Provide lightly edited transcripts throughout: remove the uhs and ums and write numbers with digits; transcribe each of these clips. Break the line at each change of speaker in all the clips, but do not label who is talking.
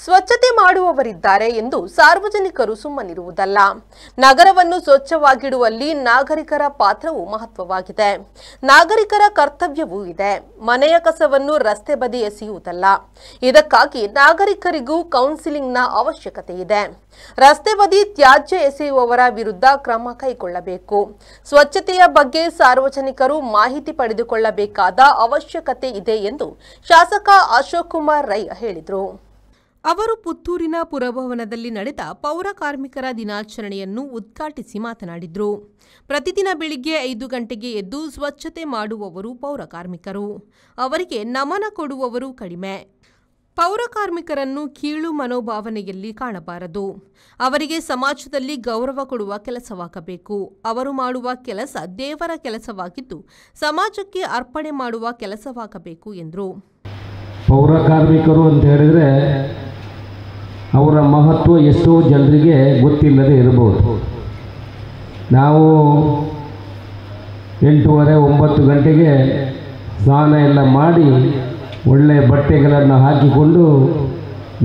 ಸ್ವಚ್ಛತೆ ಮಾಡುವವರಿದ್ದಾರೆ ಎಂದು ಸಾರ್ವಜನಿಕರು ಸುಮ್ಮನಿರುವುದಲ್ಲ. ನಗರವನ್ನು ಸ್ವಚ್ಛವಾಗಿಡುವಲ್ಲಿ ನಾಗರಿಕರ ಪಾತ್ರವು ಮಹತ್ವವಾಗಿದೆ. ನಾಗರಿಕರ ಕರ್ತವ್ಯವೂ ಇದೆ. ಮನೆಯ ಕಸವನ್ನು ರಸ್ತೆ ಬದಿ ಎಸೆಯುವುದಲ್ಲ. ಇದಕ್ಕಾಗಿ ನಾಗರಿಕರಿಗೂ ಕೌನ್ಸಿಲಿಂಗ್ನ ಅವಶ್ಯಕತೆ ಇದೆ. ರಸ್ತೆ ಬದಿ ತ್ಯಾಜ್ಯ ಎಸೆಯುವವರ ವಿರುದ್ಧ ಕ್ರಮ ಕೈಗೊಳ್ಳಬೇಕು. ಸ್ವಚ್ಛತೆಯ ಬಗ್ಗೆ ಸಾರ್ವಜನಿಕರು ಮಾಹಿತಿ ಪಡೆದುಕೊಳ್ಳಬೇಕಾದ ಅವಶ್ಯಕತೆ ಇದೆ ಎಂದು ಶಾಸಕ ಅಶೋಕ್ ಕುಮಾರ್ ರೈ ಹೇಳಿದರು. ಅವರು ಪುತ್ತೂರಿನ ಪುರಭವನದಲ್ಲಿ ನಡೆದ ಪೌರ ಕಾರ್ಮಿಕರ ದಿನಾಚರಣೆಯನ್ನು ಉದ್ಘಾಟಿಸಿ ಮಾತನಾಡಿದರು. ಪ್ರತಿದಿನ ಬೆಳಿಗ್ಗೆ 5 ಗಂಟೆಗೆ ಎದ್ದು ಸ್ವಚ್ಛತೆ ಮಾಡುವವರು ಪೌರ ಕಾರ್ಮಿಕರು. ಅವರಿಗೆ ನಮನ ಕೊಡುವವರು ಕಡಿಮೆ. ಪೌರ ಕಾರ್ಮಿಕರನ್ನು ಕೀಳು ಮನೋಭಾವನೆಯಲ್ಲಿ ಕಾಣಬಾರದು. ಅವರಿಗೆ ಸಮಾಜದಲ್ಲಿ ಗೌರವ ಕೊಡುವ ಕೆಲಸವಾಗಬೇಕು. ಅವರು ಮಾಡುವ ಕೆಲಸ ದೇವರ ಕೆಲಸವಾಗಿದ್ದು ಸಮಾಜಕ್ಕೆ ಅರ್ಪಣೆ ಮಾಡುವ ಕೆಲಸವಾಗಬೇಕು ಎಂದರು.
ಪೌರ ಕಾರ್ಮಿಕರು ಅಂತ ಹೇಳಿದರೆ ಅವರ ಮಹತ್ವ ಎಷ್ಟೋ ಜನರಿಗೆ ಗೊತ್ತಿಲ್ಲದೆ ಇರಬಹುದು. ನಾವು 8:30-9 ಗಂಟೆಗೆ ಸ್ನಾನ ಎಲ್ಲ ಮಾಡಿ ಒಳ್ಳೆಯ ಬಟ್ಟೆಗಳನ್ನು ಹಾಕಿಕೊಂಡು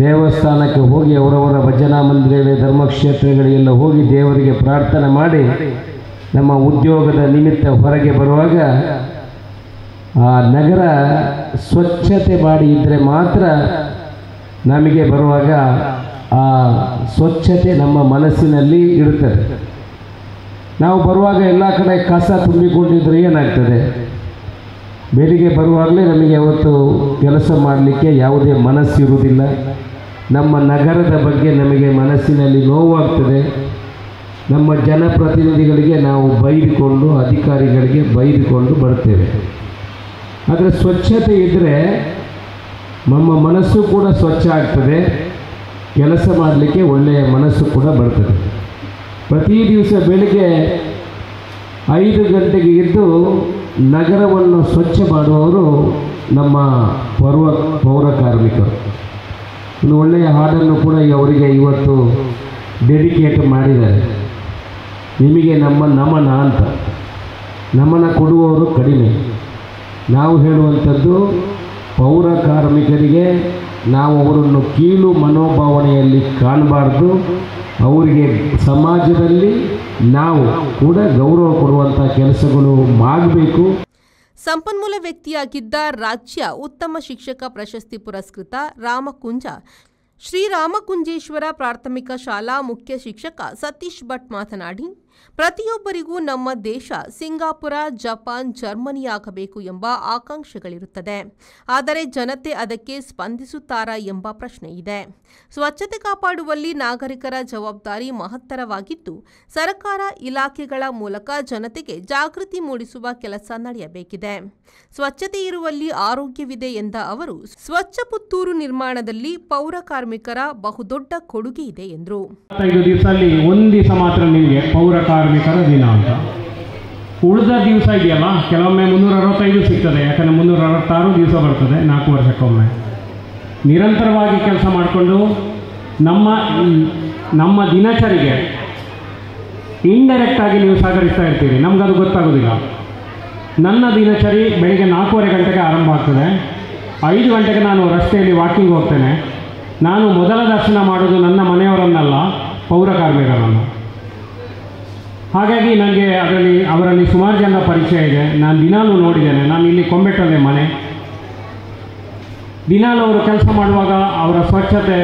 ದೇವಸ್ಥಾನಕ್ಕೆ ಹೋಗಿ ಅವರವರ ಭಜನಾ ಮಂದಿರಗಳಿಗೆ ಧರ್ಮಕ್ಷೇತ್ರಗಳಿಗೆಲ್ಲ ಹೋಗಿ ದೇವರಿಗೆ ಪ್ರಾರ್ಥನೆ ಮಾಡಿ ನಮ್ಮ ಉದ್ಯೋಗದ ನಿಮಿತ್ತ ಹೊರಗೆ ಬರುವಾಗ ಆ ನಗರ ಸ್ವಚ್ಛತೆ ಮಾಡಿ ಇದ್ದರೆ ಮಾತ್ರ ನಮಗೆ ಬರುವಾಗ ಆ ಸ್ವಚ್ಛತೆ ನಮ್ಮ ಮನಸ್ಸಿನಲ್ಲಿ ಇರುತ್ತದೆ. ನಾವು ಬರುವಾಗ ಎಲ್ಲ ಕಡೆ ಕಸ ತುಂಬಿಕೊಂಡಿದ್ರೆ ಏನಾಗ್ತದೆ? ಬೆಳಿಗ್ಗೆ ಬರುವಾಗಲೇ ನಮಗೆ ಅವತ್ತು ಕೆಲಸ ಮಾಡಲಿಕ್ಕೆ ಯಾವುದೇ ಮನಸ್ಸಿರುವುದಿಲ್ಲ. ನಮ್ಮ ನಗರದ ಬಗ್ಗೆ ನಮಗೆ ಮನಸ್ಸಿನಲ್ಲಿ ನೋವಾಗ್ತದೆ. ನಮ್ಮ ಜನಪ್ರತಿನಿಧಿಗಳಿಗೆ ನಾವು ಬೈದುಕೊಂಡು, ಅಧಿಕಾರಿಗಳಿಗೆ ಬೈದುಕೊಂಡು ಬರ್ತೇವೆ. ಆದರೆ ಸ್ವಚ್ಛತೆ ಇದ್ದರೆ ನಮ್ಮ ಮನಸ್ಸು ಕೂಡ ಸ್ವಚ್ಛ ಆಗ್ತದೆ. ಕೆಲಸ ಮಾಡಲಿಕ್ಕೆ ಒಳ್ಳೆಯ ಮನಸ್ಸು ಕೂಡ ಬರ್ತದೆ. ಪ್ರತಿ ದಿವಸ ಬೆಳಿಗ್ಗೆ 5 ಗಂಟೆಗೆ ಎದ್ದು ನಗರವನ್ನು ಸ್ವಚ್ಛ ಮಾಡುವವರು ನಮ್ಮ ಪೌರ ಕಾರ್ಮಿಕರು. ಒಂದು ಒಳ್ಳೆಯ ಹಾಡನ್ನು ಕೂಡ ಅವರಿಗೆ ಇವತ್ತು ಡೆಡಿಕೇಟ್ ಮಾಡಿದ್ದಾರೆ. ನಿಮಗೆ ನಮ್ಮ ನಮನ ಅಂತ. ನಮನ ಕೊಡುವವರು ಕಡಿಮೆ. ನಾವು ಹೇಳುವಂಥದ್ದು ಪೌರ ಕಾರ್ಮಿಕರಿಗೆ ನಾವು ಅವರನ್ನು ಕೀಳು ಮನೋಭಾವನೆಯಲ್ಲಿ ಕಾಣಬಾರ್ದು. ಅವರಿಗೆ ಸಮಾಜದಲ್ಲಿ ನಾವು ಕೂಡ ಗೌರವ ಕೊಡುವಂಥ ಕೆಲಸಗಳು ಮಾಡಬೇಕು.
ಸಂಪನ್ಮೂಲ ವ್ಯಕ್ತಿಯಾಗಿದ್ದ ರಾಜ್ಯ ಉತ್ತಮ ಶಿಕ್ಷಕ ಪ್ರಶಸ್ತಿ ಪುರಸ್ಕೃತ ರಾಮಕುಂಜ ಶ್ರೀರಾಮಕುಂಜೇಶ್ವರ ಪ್ರಾಥಮಿಕ ಶಾಲಾ ಮುಖ್ಯ ಶಿಕ್ಷಕ ಸತೀಶ್ ಭಟ್ ಮಾತನಾಡಿ, ಪ್ರತಿಯೊಬ್ಬರಿಗೂ ನಮ್ಮ ದೇಶ ಸಿಂಗಾಪುರ, ಜಪಾನ್, ಜರ್ಮನಿಯಾಗಬೇಕು ಎಂಬ ಆಕಾಂಕ್ಷೆಗಳಿರುತ್ತದೆ. ಆದರೆ ಜನತೆ ಅದಕ್ಕೆ ಸ್ಪಂದಿಸುತ್ತಾರಾ ಎಂಬ ಪ್ರಶ್ನೆ ಇದೆ. ಸ್ವಚ್ಛತೆ ಕಾಪಾಡುವಲ್ಲಿ ನಾಗರಿಕರ ಜವಾಬ್ದಾರಿ ಮಹತ್ತರವಾಗಿದ್ದು, ಸರ್ಕಾರ ಇಲಾಖೆಗಳ ಮೂಲಕ ಜನತೆಗೆ ಜಾಗೃತಿ ಮೂಡಿಸುವ ಕೆಲಸ ನಡೆಯಬೇಕಿದೆ. ಸ್ವಚ್ಛತೆ ಇರುವಲ್ಲಿ ಆರೋಗ್ಯವಿದೆ ಎಂದ ಅವರು, ಸ್ವಚ್ಛ ಪುತ್ತೂರು ನಿರ್ಮಾಣದಲ್ಲಿ ಪೌರ ಕಾರ್ಮಿಕರ ಬಹುದೊಡ್ಡ ಕೊಡುಗೆ ಇದೆ ಎಂದರು.
5 ದಿವಸದಲ್ಲಿ ಒಂದು ದಿವಸ ಮಾತ್ರ ನಿಮಗೆ ಪೌರ ಕಾರ್ಮಿಕರ ದಿನ ಅಂತ. ಉಳಿದ ದಿವಸ ಇದೆಯಲ್ಲ, ಕೆಲವೊಮ್ಮೆ 365 ಸಿಗ್ತದೆ. ಯಾಕಂದರೆ 366 ದಿವಸ ಬರ್ತದೆ 4 ವರ್ಷಕ್ಕೊಮ್ಮೆ. ನಿರಂತರವಾಗಿ ಕೆಲಸ ಮಾಡಿಕೊಂಡು ನಮ್ಮ ದಿನಚರಿಗೆ ಇಂಡೈರೆಕ್ಟಾಗಿ ನೀವು ಸಹಕರಿಸ್ತಾ ಇರ್ತೀರಿ. ನಮಗದು ಗೊತ್ತಾಗೋದಿಲ್ಲ. ನನ್ನ ದಿನಚರಿ ಬೆಳಿಗ್ಗೆ 4:15 ಗಂಟೆಗೆ ಆರಂಭ ಆಗ್ತದೆ. 5 ಗಂಟೆಗೆ ನಾನು ರಸ್ತೆಯಲ್ಲಿ ವಾಕಿಂಗ್ ಹೋಗ್ತೇನೆ. ನಾನು ಮೊದಲ ದರ್ಶನ ಮಾಡೋದು ನನ್ನ ಮನೆಯವರನ್ನಲ್ಲ, ಪೌರ ಕಾರ್ಮಿಕರನ್ನು. ಹಾಗಾಗಿ ನನಗೆ ಅವರಲ್ಲಿ ಸುಮಾರು ಜನ ಪರಿಚಯ ಇದೆ. ನಾನು ದಿನಾಲೂ ನೋಡಿದ್ದೇನೆ. ನಾನು ಇಲ್ಲಿ ಕೊಂಬೆಟ್ಟಲ್ಲೇ ಮನೆ. ದಿನಾಲೂ ಅವರು ಕೆಲಸ ಮಾಡುವಾಗ ಅವರ ಸ್ವಚ್ಛತೆ,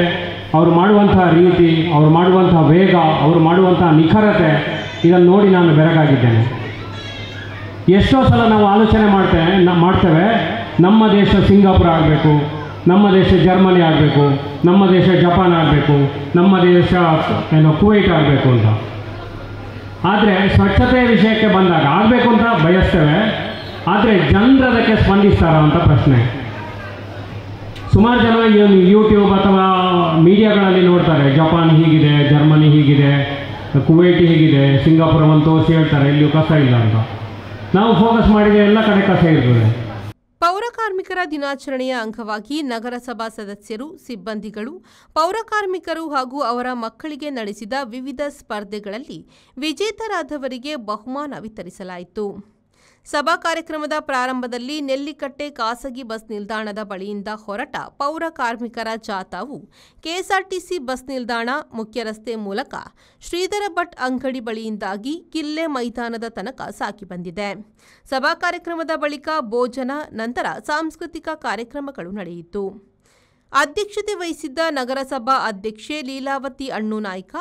ಅವರು ಮಾಡುವಂತಹ ರೀತಿ, ಅವರು ಮಾಡುವಂತಹ ವೇಗ, ಅವರು ಮಾಡುವಂತಹ ನಿಖರತೆ, ಇದನ್ನು ನೋಡಿ ನಾನು ಬೆರಗಾಗಿದ್ದೇನೆ. ಎಷ್ಟೋ ಸಲ ನಾವು ಆಲೋಚನೆ ಮಾಡ್ತೇವೆ, ನಮ್ಮ ದೇಶ ಸಿಂಗಾಪುರ ಆಗಬೇಕು, ನಮ್ಮ ದೇಶ ಜರ್ಮನಿ ಆಗಬೇಕು, ನಮ್ಮ ದೇಶ ಜಪಾನ್ ಆಗಬೇಕು, ನಮ್ಮ ದೇಶ ಕುವೈಟ್ ಆಗಬೇಕು ಅಂತ. ಆದರೆ ಸ್ವಚ್ಛತೆ ವಿಷಯಕ್ಕೆ ಬಂದಾಗ ಆಗಬೇಕು ಅಂತ ಬಯಸ್ತೇವೆ. ಆದರೆ ಜನರು ಅದಕ್ಕೆ ಸ್ಪಂದಿಸ್ತಾರ ಅಂತ ಪ್ರಶ್ನೆ. ಸುಮಾರು ಜನ ಯೂಟ್ಯೂಬ್ ಅಥವಾ ಮೀಡಿಯಾಗಳಲ್ಲಿ ನೋಡ್ತಾರೆ, ಜಪಾನ್ ಹೀಗಿದೆ, ಜರ್ಮನಿ ಹೀಗಿದೆ, ಕುವೈಟ್ ಹೀಗಿದೆ, ಸಿಂಗಾಪುರವನ್ನು ತೋರಿಸಿ ಹೇಳ್ತಾರೆ ಇಲ್ಲಿಯೂ ಕಸ ಇಲ್ಲ ಅಂತ. ನಾವು ಫೋಕಸ್ ಮಾಡಿದರೆ ಎಲ್ಲ ಕಡೆ ಕಸ ಇರ್ತದೆ.
ಪೌರ ಕಾರ್ಮಿಕರ ದಿನಾಚರಣೆಯ ಅಂಗವಾಗಿ ನಗರಸಭಾ ಸದಸ್ಯರು, ಸಿಬ್ಬಂದಿಗಳು, ಪೌರ ಕಾರ್ಮಿಕರು ಹಾಗೂ ಅವರ ಮಕ್ಕಳಿಗೆ ನಡೆಸಿದ ವಿವಿಧ ಸ್ಪರ್ಧೆಗಳಲ್ಲಿ ವಿಜೇತರಾದವರಿಗೆ ಬಹುಮಾನ ವಿತರಿಸಲಾಯಿತು. ಸಭಾ ಕಾರ್ಯಕ್ರಮದ ಪ್ರಾರಂಭದಲ್ಲಿ ನೆಲ್ಲಿಕಟ್ಟೆ ಖಾಸಗಿ ಬಸ್ ನಿಲ್ದಾಣದ ಬಳಿಯಿಂದ ಹೊರಟ ಪೌರ ಕಾರ್ಮಿಕರ ಜಾಥಾವು ಕೆಎಸ್ಆರ್ಟಿಸಿ ಬಸ್ ನಿಲ್ದಾಣ ಮುಖ್ಯ ರಸ್ತೆ ಮೂಲಕ ಶ್ರೀಧರ ಭಟ್ ಅಂಗಡಿ ಬಳಿಯಿಂದಾಗಿ ಕಿಲ್ಲೆ ಮೈದಾನದ ತನಕ ಸಾಗಿ ಬಂದಿದೆ. ಸಭಾ ಕಾರ್ಯಕ್ರಮದ ಬಳಿಕ ಭೋಜನ ನಂತರ ಸಾಂಸ್ಕೃತಿಕ ಕಾರ್ಯಕ್ರಮಗಳು ನಡೆಯಿತು. ಅಧ್ಯಕ್ಷತೆ ವಹಿಸಿದ್ದ ನಗರಸಭಾ ಅಧ್ಯಕ್ಷೆ ಲೀಲಾವತಿ ಅಣ್ಣುನಾಯ್ಕ,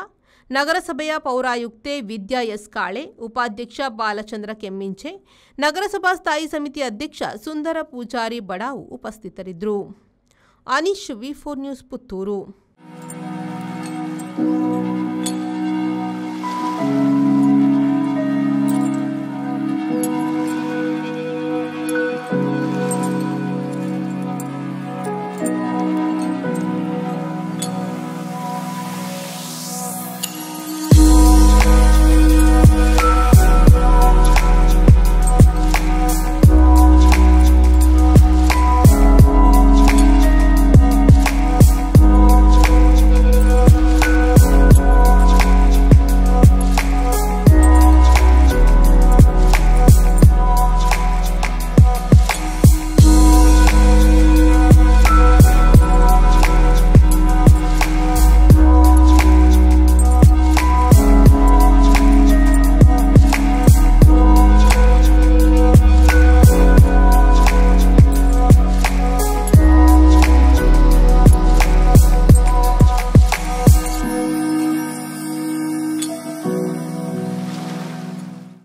ನಗರಸಭೆಯ ಪೌರಾಯುಕ್ತೆ ವಿದ್ಯಾ ಎಸ್ ಕಾಳೆ, ಉಪಾಧ್ಯಕ್ಷ ಬಾಲಚಂದ್ರ ಕೆಮ್ಮಿಂಚೆ, ನಗರಸಭಾ ಸ್ಥಾಯಿ ಸಮಿತಿ ಅಧ್ಯಕ್ಷ ಸುಂದರ ಪೂಜಾರಿ ಬಡಾವು ಉಪಸ್ಥಿತರಿದ್ದರು. ಅನೀಶ್, ವಿ4 ನ್ಯೂಸ್, ಪುತ್ತೂರು.